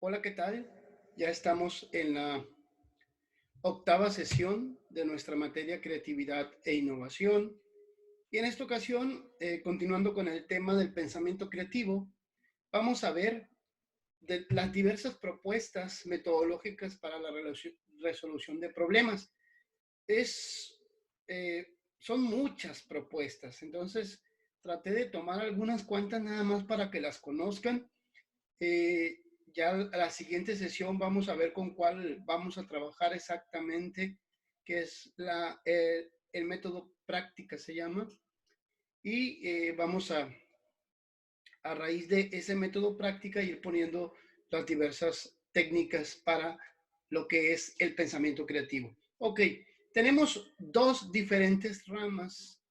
Hola, ¿qué tal? Ya estamos en la octava sesión de nuestra materia creatividad e innovación. Y en esta ocasión, continuando con el tema del pensamiento creativo, vamos a ver de las diversas propuestas metodológicas para la resolución de problemas. Es, Son muchas propuestas, entonces traté de tomar algunas cuantas nada más para que las conozcan. eh, ya a la siguiente sesión vamos a ver con cuál vamos a trabajar exactamente, que es el método práctica se llama, y vamos a raíz de ese método práctica ir poniendo las diversas técnicas para lo que es el pensamiento creativo. Ok, tenemos dos diferentes ramas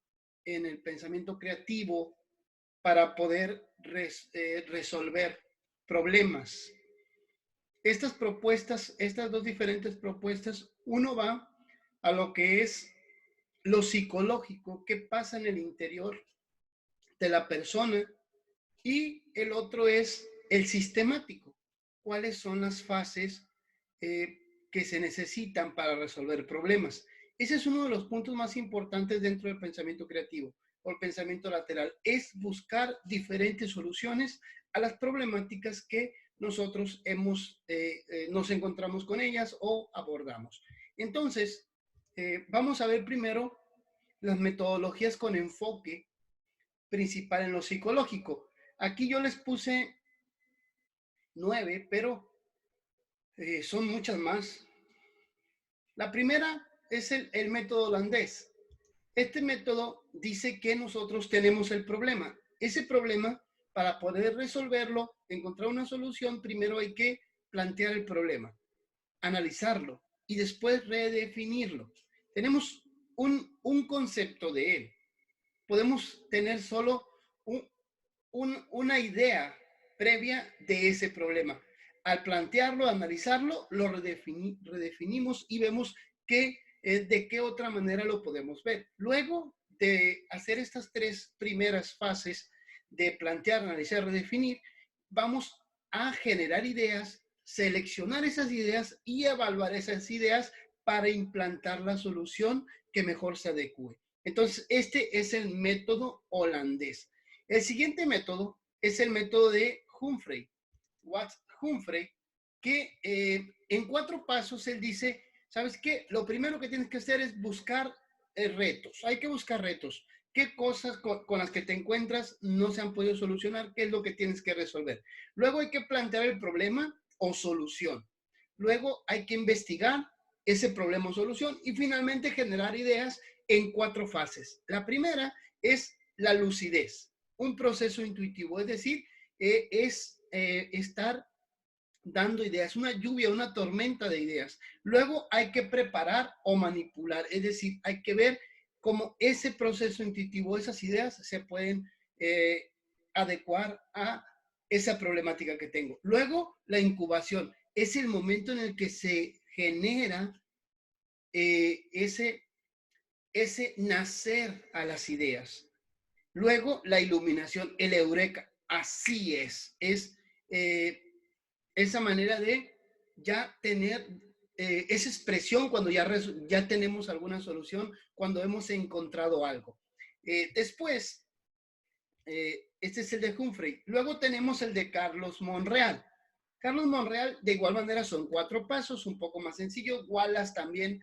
en el pensamiento creativo para poder resolver problemas. Estas dos diferentes propuestas, uno va a lo que es lo psicológico, qué pasa en el interior de la persona, y el otro es el sistemático, cuáles son las fases que se necesitan para resolver problemas. Ese es uno de los puntos más importantes dentro del pensamiento creativo o el pensamiento lateral, es buscar diferentes soluciones a las problemáticas que nosotros nos encontramos con ellas o abordamos. Entonces, vamos a ver primero las metodologías con enfoque principal en lo psicológico. Aquí yo les puse 9, pero son muchas más. La primera es el método holandés. Este método dice que nosotros tenemos el problema. Ese problema, para poder resolverlo, encontrar una solución, primero hay que plantear el problema, analizarlo y después redefinirlo. Tenemos un concepto de él. Podemos tener solo una idea previa de ese problema. Al plantearlo, analizarlo, lo redefinimos y vemos de qué otra manera lo podemos ver. Luego de hacer estas tres primeras fases de plantear, analizar, redefinir, vamos a generar ideas, seleccionar esas ideas y evaluar esas ideas para implantar la solución que mejor se adecue. Entonces, este es el método holandés. El siguiente método es el método de Humphrey, Watts Humphrey, que en 4 pasos él dice, ¿sabes qué? Lo primero que tienes que hacer es buscar retos. Hay que buscar retos. ¿Qué cosas con las que te encuentras no se han podido solucionar? ¿Qué es lo que tienes que resolver? Luego hay que plantear el problema o solución. Luego hay que investigar ese problema o solución y finalmente generar ideas en 4 fases. La primera es la lucidez, un proceso intuitivo, es decir, estar dando ideas, una lluvia, una tormenta de ideas. Luego hay que preparar o manipular, es decir, hay que ver cómo ese proceso intuitivo, esas ideas se pueden adecuar a esa problemática que tengo. Luego, la incubación es el momento en el que se genera ese nacer a las ideas. Luego, la iluminación, el eureka, así es esa manera de ya tener esa expresión cuando ya tenemos alguna solución, cuando hemos encontrado algo. Después, este es el de Humphrey. Luego tenemos el de Carlos Monreal. Carlos Monreal, de igual manera, son 4 pasos, un poco más sencillo. Wallace también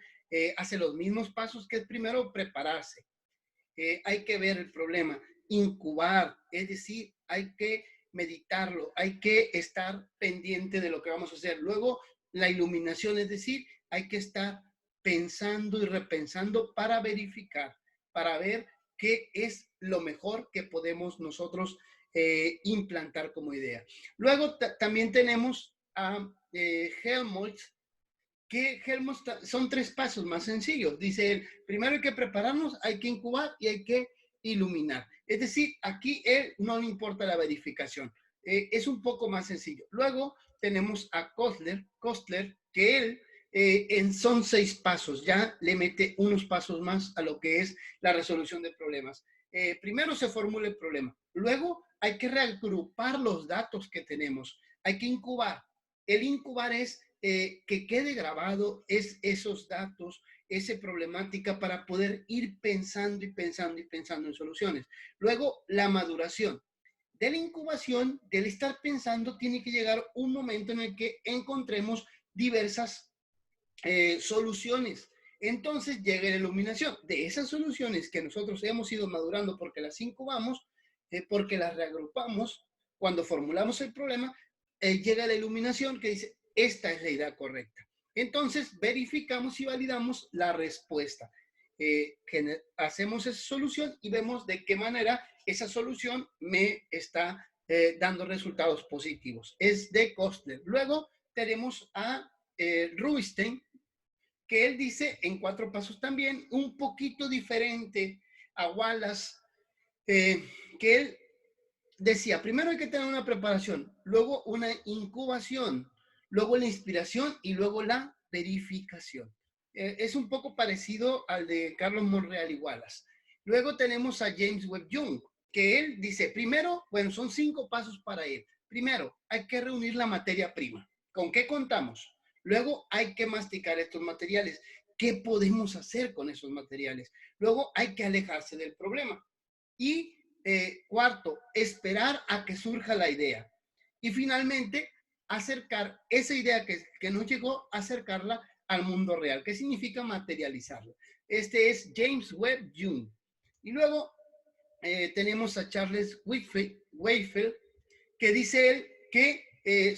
hace los mismos pasos, que es primero prepararse. Hay que ver el problema, incubar, es decir, hay que meditarlo, hay que estar pendiente de lo que vamos a hacer. Luego, la iluminación, es decir, hay que estar pensando y repensando para verificar, para ver qué es lo mejor que podemos nosotros implantar como idea. Luego también tenemos a Helmholtz, que Helmholtz son 3 pasos más sencillos. Dice él, primero hay que prepararnos, hay que incubar y hay que iluminar. Es decir, aquí él no le importa la verificación. Es un poco más sencillo. Luego tenemos a Kostler, que él son 6 pasos, ya le mete unos pasos más a lo que es la resolución de problemas. Primero se formula el problema, luego hay que reagrupar los datos que tenemos, hay que incubar, El incubar es que quede grabado esos datos, esa problemática para poder ir pensando y pensando y pensando en soluciones. Luego, la maduración. De la incubación, del estar pensando, tiene que llegar un momento en el que encontremos diversas soluciones. Entonces llega la iluminación. De esas soluciones que nosotros hemos ido madurando porque las incubamos, porque las reagrupamos, cuando formulamos el problema, llega la iluminación que dice, esta es la idea correcta. Entonces verificamos y validamos la respuesta. Hacemos esa solución y vemos de qué manera esa solución me está dando resultados positivos. Es de Kostler. Luego tenemos a Rubinstein, que él dice en 4 pasos también, un poquito diferente a Wallace, que él decía, primero hay que tener una preparación, luego una incubación, luego la inspiración y luego la verificación. Es un poco parecido al de Carlos Monreal y Wallace. Luego tenemos a James Webb Young, que él dice, primero, bueno, son 5 pasos para él. Primero, hay que reunir la materia prima. ¿Con qué contamos? Luego hay que masticar estos materiales. ¿Qué podemos hacer con esos materiales? Luego hay que alejarse del problema. Y cuarto, esperar a que surja la idea. Y finalmente, acercar esa idea que nos llegó, acercarla al mundo real. ¿Qué significa materializarla? Este es James Webb Young. Y luego tenemos a Charles Wakefield, que dice él que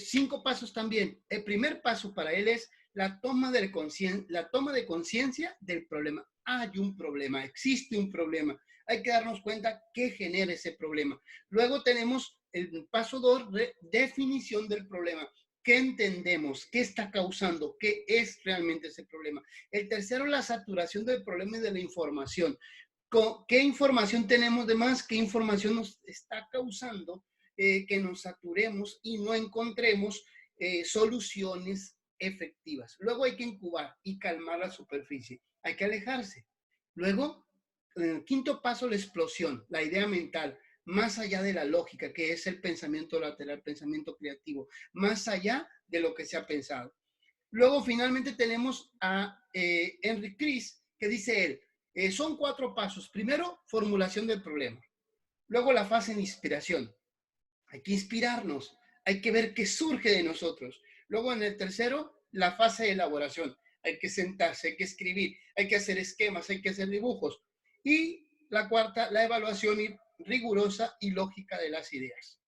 5 pasos también. El primer paso para él es la toma de conciencia del problema. Hay un problema, existe un problema. Hay que darnos cuenta qué genera ese problema. Luego tenemos el paso 2, definición del problema. ¿Qué entendemos? ¿Qué está causando? ¿Qué es realmente ese problema? El tercero, la saturación del problema y de la información. ¿Qué información tenemos de más? ¿Qué información nos está causando que nos saturemos y no encontremos soluciones efectivas? Luego hay que incubar y calmar la superficie. Hay que alejarse. Luego, quinto paso, la explosión, la idea mental, más allá de la lógica, que es el pensamiento lateral, pensamiento creativo, más allá de lo que se ha pensado. Luego, finalmente, tenemos a Henry Chris, que dice él, son 4 pasos. Primero, formulación del problema. Luego, la fase de inspiración. Hay que inspirarnos, hay que ver qué surge de nosotros. Luego, en el tercero, la fase de elaboración. Hay que sentarse, hay que escribir, hay que hacer esquemas, hay que hacer dibujos. Y la cuarta, la evaluación rigurosa y lógica de las ideas.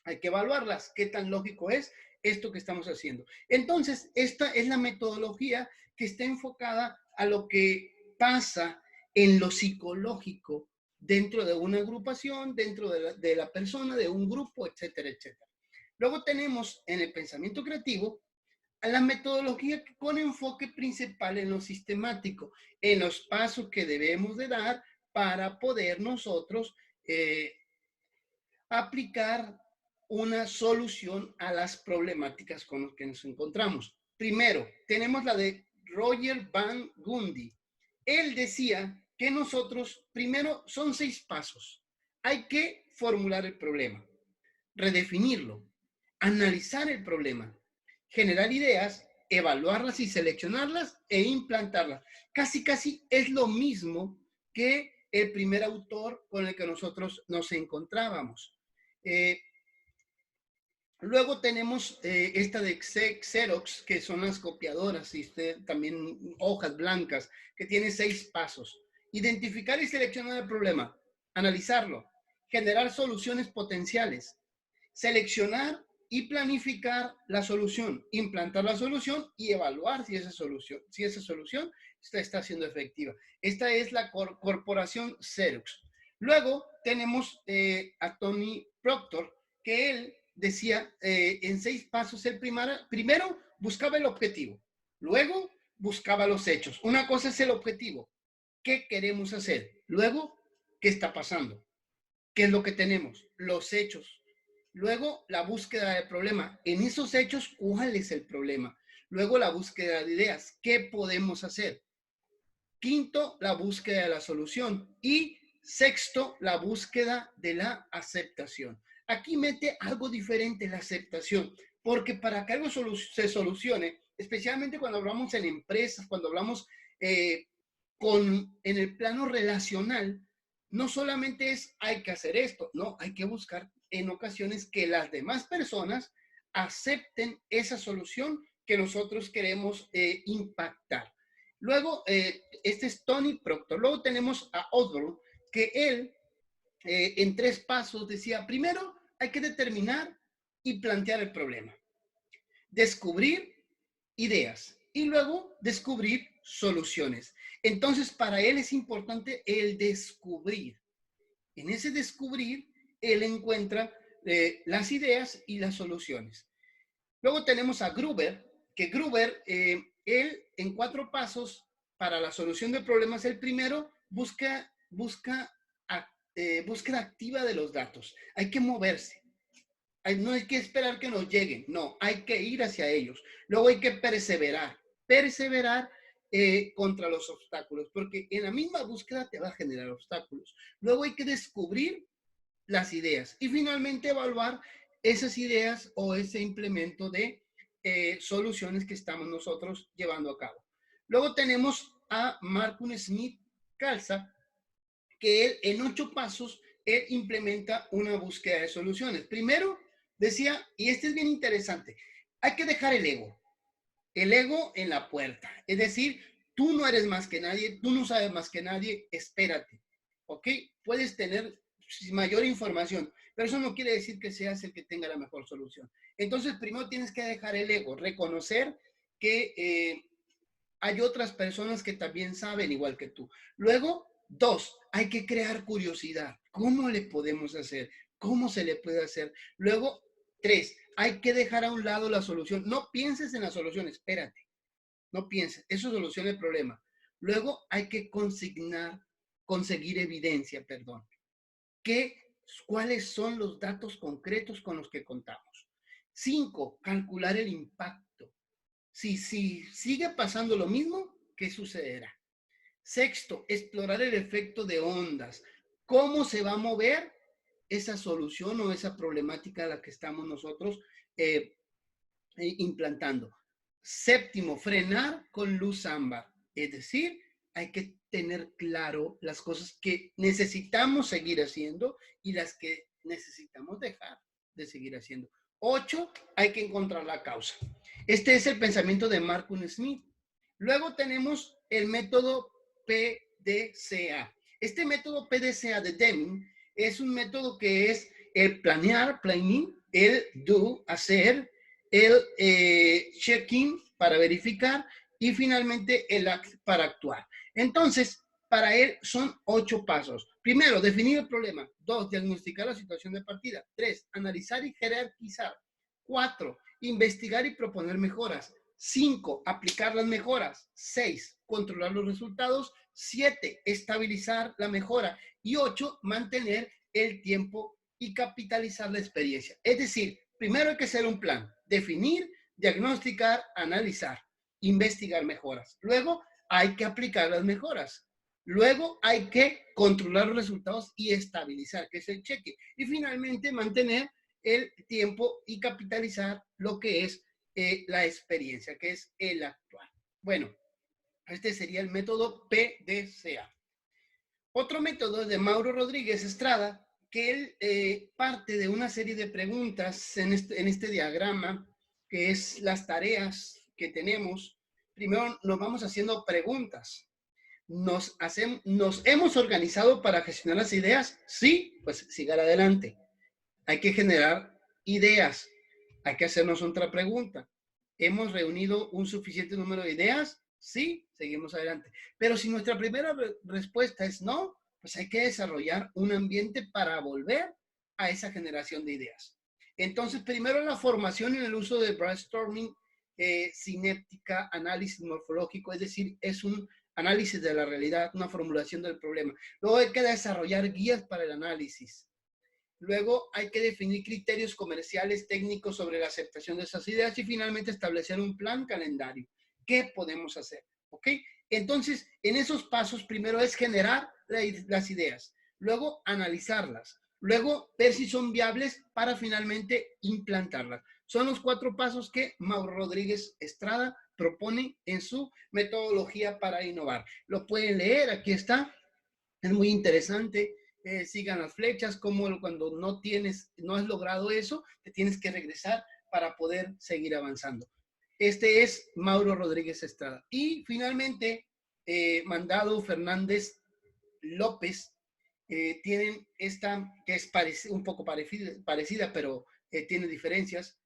Hay que evaluarlas, qué tan lógico es esto que estamos haciendo. Entonces, esta es la metodología que está enfocada a lo que pasa en lo psicológico dentro de una agrupación, dentro de la persona, de un grupo, etcétera, etcétera. Luego tenemos en el pensamiento creativo a la metodología con enfoque principal en lo sistemático, en los pasos que debemos de dar para poder nosotros aplicar una solución a las problemáticas con las que nos encontramos. Primero, tenemos la de Roger Van Gundy. Él decía que nosotros, primero, son 6 pasos. Hay que formular el problema, redefinirlo, analizar el problema, generar ideas, evaluarlas y seleccionarlas e implantarlas. Casi es lo mismo que el primer autor con el que nosotros nos encontrábamos. Luego tenemos esta de Xerox, que son las copiadoras, y también hojas blancas, que tiene 6 pasos. Identificar y seleccionar el problema, analizarlo, generar soluciones potenciales, seleccionar y planificar la solución, implantar la solución y evaluar si esa solución está siendo efectiva. Esta es la corporación Xerox. Luego tenemos a Tony Proctor, que él decía en 6 pasos, el primero buscaba el objetivo, luego buscaba los hechos. Una cosa es el objetivo, ¿qué queremos hacer? Luego, ¿qué está pasando? ¿Qué es lo que tenemos? Los hechos. Luego, la búsqueda del problema. En esos hechos, ¿cuál es el problema? Luego, la búsqueda de ideas. ¿Qué podemos hacer? Quinto, la búsqueda de la solución. Y sexto, la búsqueda de la aceptación. aquí mete algo diferente, la aceptación, porque para que algo se solucione, especialmente cuando hablamos en empresas, cuando hablamos en el plano relacional, no solamente es hay que hacer esto, no, hay que buscar en ocasiones que las demás personas acepten esa solución que nosotros queremos impactar. Luego, este es Tony Proctor. Luego tenemos a Osborne, que él en 3 pasos decía, primero hay que determinar y plantear el problema, descubrir ideas y luego descubrir soluciones. Entonces, para él es importante el descubrir. En ese descubrir, él encuentra las ideas y las soluciones. Luego tenemos a Gruber, que Gruber, él en 4 pasos para la solución de problemas, el primero búsqueda activa de los datos. Hay que moverse. No hay que esperar que nos lleguen, no, hay que ir hacia ellos. Luego hay que perseverar contra los obstáculos, porque en la misma búsqueda te va a generar obstáculos. Luego hay que descubrir las ideas y finalmente evaluar esas ideas o ese implemento de soluciones que estamos nosotros llevando a cabo. Luego tenemos a Marcus Smith Calza, que él en 8 pasos, él implementa una búsqueda de soluciones. Primero, decía, y este es bien interesante, hay que dejar el ego en la puerta. Es decir, tú no eres más que nadie, tú no sabes más que nadie, espérate, ¿ok? Puedes tener mayor información, pero eso no quiere decir que seas el que tenga la mejor solución. Entonces, primero tienes que dejar el ego, reconocer que hay otras personas que también saben igual que tú. Luego, 2, hay que crear curiosidad. ¿Cómo le podemos hacer? ¿Cómo se le puede hacer? Luego, 3, hay que dejar a un lado la solución. No pienses en la solución, espérate. No pienses, eso soluciona el problema. Luego hay que conseguir evidencia, perdón. ¿Cuáles son los datos concretos con los que contamos? 5, calcular el impacto. Si sigue pasando lo mismo, ¿qué sucederá? 6, explorar el efecto de ondas. ¿Cómo se va a mover esa solución o esa problemática a la que estamos nosotros implantando? 7, frenar con luz ámbar. Es decir, hay que tener claro las cosas que necesitamos seguir haciendo y las que necesitamos dejar de seguir haciendo. 8, hay que encontrar la causa. Este es el pensamiento de Marcus Smith. Luego tenemos el método PDCA. Este método PDCA de Deming es un método que es el planear, planning, el do, hacer, el check-in para verificar y finalmente el act para actuar. Entonces, para él son 8 pasos. Primero, definir el problema. 2, diagnosticar la situación de partida. 3, analizar y jerarquizar. 4, investigar y proponer mejoras. 5, aplicar las mejoras. 6, controlar los resultados. 7, estabilizar la mejora. Y 8, mantener el tiempo y capitalizar la experiencia. Es decir, primero hay que hacer un plan, definir, diagnosticar, analizar, investigar mejoras. Luego hay que aplicar las mejoras. Luego hay que controlar los resultados y estabilizar, que es el cheque. Y finalmente mantener el tiempo y capitalizar lo que es la experiencia, que es el actual. Bueno, este sería el método PDCA. Otro método es de Mauro Rodríguez Estrada, que él parte de una serie de preguntas en este diagrama, que es las tareas que tenemos. Primero nos vamos haciendo preguntas. ¿Nos hemos organizado para gestionar las ideas? Sí, pues siga adelante. Hay que generar ideas. Hay que hacernos otra pregunta. ¿Hemos reunido un suficiente número de ideas? Sí, seguimos adelante. Pero si nuestra primera respuesta es no, pues hay que desarrollar un ambiente para volver a esa generación de ideas. Entonces, primero la formación en el uso de brainstorming, cinética, análisis morfológico, es decir, es un análisis de la realidad, una formulación del problema. Luego hay que desarrollar guías para el análisis. Luego hay que definir criterios comerciales técnicos sobre la aceptación de esas ideas y finalmente establecer un plan calendario. ¿Qué podemos hacer? ¿Ok? Entonces, en esos pasos, primero es generar las ideas, luego analizarlas, luego ver si son viables para finalmente implantarlas. Son los 4 pasos que Mauro Rodríguez Estrada propone en su metodología para innovar. Lo pueden leer, aquí está, es muy interesante. Sigan las flechas, como cuando no has logrado eso, te tienes que regresar para poder seguir avanzando. Este es Mauro Rodríguez Estrada. Y finalmente, Mandado Fernández López, tienen esta que es un poco parecida, pero tiene diferencias.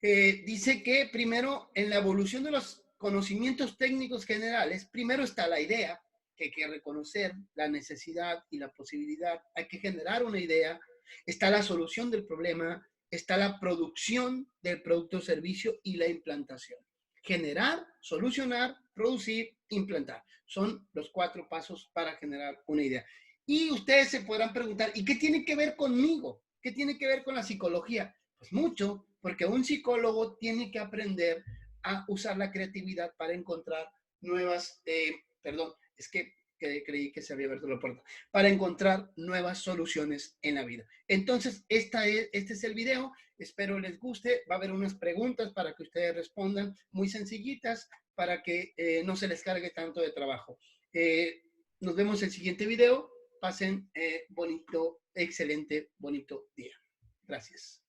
Dice que primero, en la evolución de los conocimientos técnicos generales, primero está la idea, que hay que reconocer la necesidad y la posibilidad, hay que generar una idea, está la solución del problema, está la producción del producto o servicio y la implantación. Generar, solucionar, producir, implantar. Son los 4 pasos para generar una idea. Y ustedes se podrán preguntar, ¿y qué tiene que ver conmigo? ¿Qué tiene que ver con la psicología? Pues mucho, porque un psicólogo tiene que aprender a usar la creatividad para encontrar nuevas, perdón, es que creí que se había abierto la puerta, para encontrar nuevas soluciones en la vida. Entonces, este es el video, espero les guste, va a haber unas preguntas para que ustedes respondan, muy sencillitas, para que no se les cargue tanto de trabajo. Nos vemos en el siguiente video, pasen bonito, excelente, bonito día. Gracias.